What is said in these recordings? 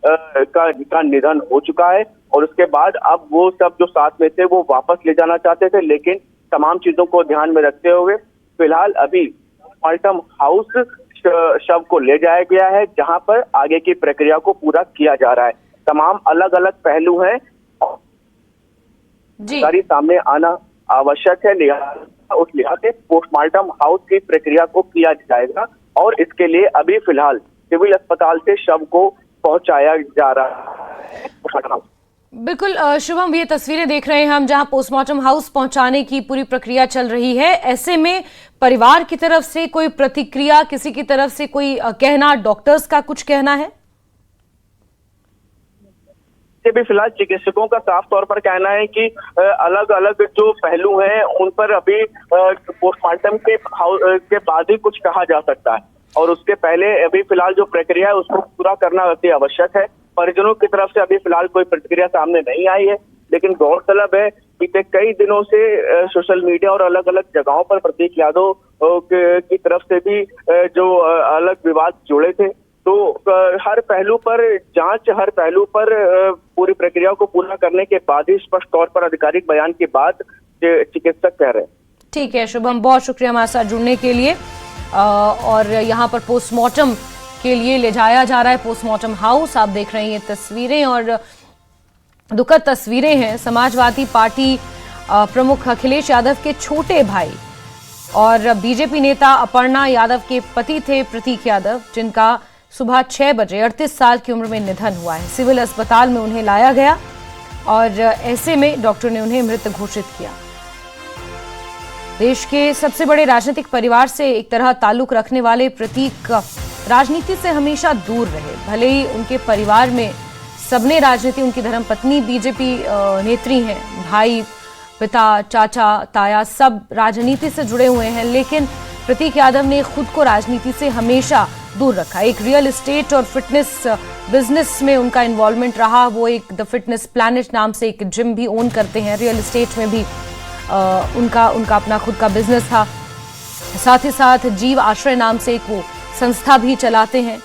का निधन हो चुका है। और उसके बाद अब वो सब जो साथ में थे वो वापस ले जाना चाहते थे, लेकिन तमाम चीजों को ध्यान में रखते हुए फिलहाल अभी पोस्टमार्टम हाउस शव को ले जाया गया है, जहां पर आगे की प्रक्रिया को पूरा किया जा रहा है। तमाम अलग अलग पहलू हैं, जानकारी सामने आना आवश्यक है, लिहाजा उस लिहाज से पोस्टमार्टम हाउस की प्रक्रिया को किया जाएगा और इसके लिए अभी फिलहाल सिविल अस्पताल से शव को पहुंचाया जा रहा है। बिल्कुल शुभम, ये तस्वीरें देख रहे हैं हम जहां पोस्टमार्टम हाउस पहुंचाने की पूरी प्रक्रिया चल रही है। ऐसे में परिवार की तरफ से कोई प्रतिक्रिया, किसी की तरफ से कोई कहना, डॉक्टर्स का कुछ कहना है? भी फिलहाल चिकित्सकों का साफ तौर पर कहना है कि अलग अलग जो पहलू हैं उन पर अभी पोस्टमार्टम के बाद ही कुछ कहा जा सकता है और उसके पहले अभी फिलहाल जो प्रक्रिया है उसको पूरा करना अति आवश्यक है। परिजनों की तरफ से अभी फिलहाल कोई प्रतिक्रिया सामने नहीं आई है, लेकिन गौरतलब है बीते कई दिनों से सोशल मीडिया और अलग अलग जगहों पर प्रतीक यादव की तरफ से भी जो अलग विवाद जुड़े थे, तो हर पहलू पर जांच, हर पहलू पर पूरी प्रक्रिया को पूरा करने के बाद ही स्पष्ट तौर पर आधिकारिक बयान के बाद चिकित्सक कह रहे हैं। ठीक है शुभम, बहुत शुक्रिया हमारे साथ जुड़ने के लिए। और यहाँ पर पोस्टमार्टम के लिए ले जाया जा रहा है पोस्टमार्टम हाउस। आप देख रहे हैं ये तस्वीरें और दुखद तस्वीरें हैं। समाजवादी पार्टी प्रमुख अखिलेश यादव के छोटे भाई और बीजेपी नेता अपर्णा यादव के पति थे प्रतीक यादव, जिनका सुबह 6 बजे 38 साल की उम्र में निधन हुआ है। सिविल अस्पताल में उन्हें लाया गया और ऐसे में डॉक्टर ने उन्हें मृत घोषित किया। देश के सबसे बड़े राजनीतिक परिवार से एक तरह ताल्लुक रखने वाले प्रतीक राजनीति से हमेशा दूर रहे। भले ही उनके परिवार में सबने राजनीति, उनकी धर्मपत्नी बीजेपी नेत्री हैं, भाई, पिता, चाचा, ताया सब राजनीति से जुड़े हुए हैं, लेकिन प्रतीक यादव ने खुद को राजनीति से हमेशा दूर रखा। एक रियल एस्टेट और फिटनेस बिजनेस में उनका इन्वॉल्वमेंट रहा। वो एक द फिटनेस प्लैनेट नाम से एक जिम भी ओन करते हैं। रियल एस्टेट में भी उनका अपना खुद का बिजनेस था। साथ ही साथ जीव आश्रय नाम से एक वो संस्था भी चलाते हैं,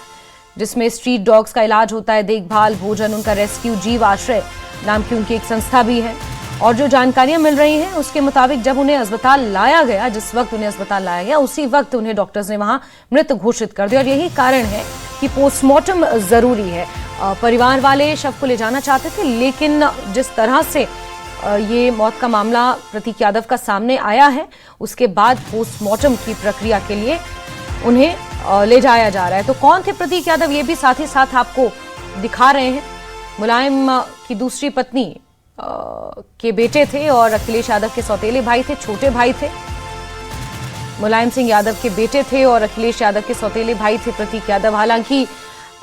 जिसमें स्ट्रीट डॉग्स का इलाज होता है, देखभाल, भोजन, उनका रेस्क्यू। जीव आश्रय नाम की उनकी एक संस्था भी है। और जो जानकारियां मिल रही हैं उसके मुताबिक जब उन्हें अस्पताल लाया गया, जिस वक्त उन्हें अस्पताल लाया गया, उसी वक्त उन्हें डॉक्टर्स ने वहां मृत घोषित कर दिया। और यही कारण है कि पोस्टमार्टम जरूरी है। परिवार वाले शव को ले जाना चाहते थे, लेकिन जिस तरह से ये मौत का मामला प्रतीक यादव का सामने आया है, उसके बाद पोस्टमार्टम की प्रक्रिया के लिए उन्हें ले जाया जा रहा है। तो कौन थे प्रतीक यादव, ये भी साथ ही साथ आपको दिखा रहे हैं। मुलायम की दूसरी पत्नी के बेटे थे और अखिलेश यादव के सौतेले भाई थे, छोटे भाई थे। मुलायम सिंह यादव के बेटे थे और अखिलेश यादव के सौतेले भाई थे प्रतीक यादव। हालांकि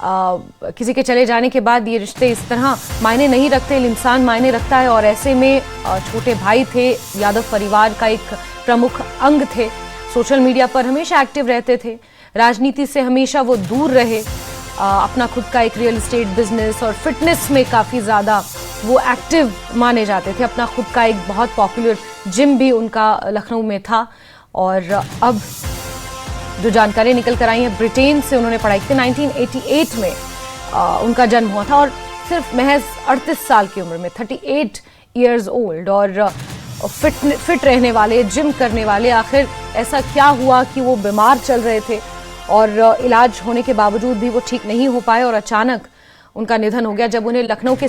किसी के चले जाने के बाद ये रिश्ते इस तरह मायने नहीं रखते, इंसान मायने रखता है। और ऐसे में छोटे भाई थे, यादव परिवार का एक प्रमुख अंग थे, सोशल मीडिया पर हमेशा एक्टिव रहते थे, राजनीति से हमेशा वो दूर रहे। अपना खुद का एक रियल एस्टेट बिजनेस और फिटनेस में काफ़ी ज़्यादा वो एक्टिव माने जाते थे। अपना खुद का एक बहुत पॉपुलर जिम भी उनका लखनऊ में था। और अब जो जानकारी निकल कर आई है, ब्रिटेन से उन्होंने पढ़ाई की। 1988 में उनका जन्म हुआ था और सिर्फ महज 38 साल की उम्र में, 38 ईयर्स ओल्ड। और फिट रहने वाले, जिम करने वाले, आखिर ऐसा क्या हुआ कि वो बीमार चल रहे थे और इलाज होने के बावजूद भी वो ठीक नहीं हो पाए और अचानक उनका निधन हो गया, जब उन्हें लखनऊ के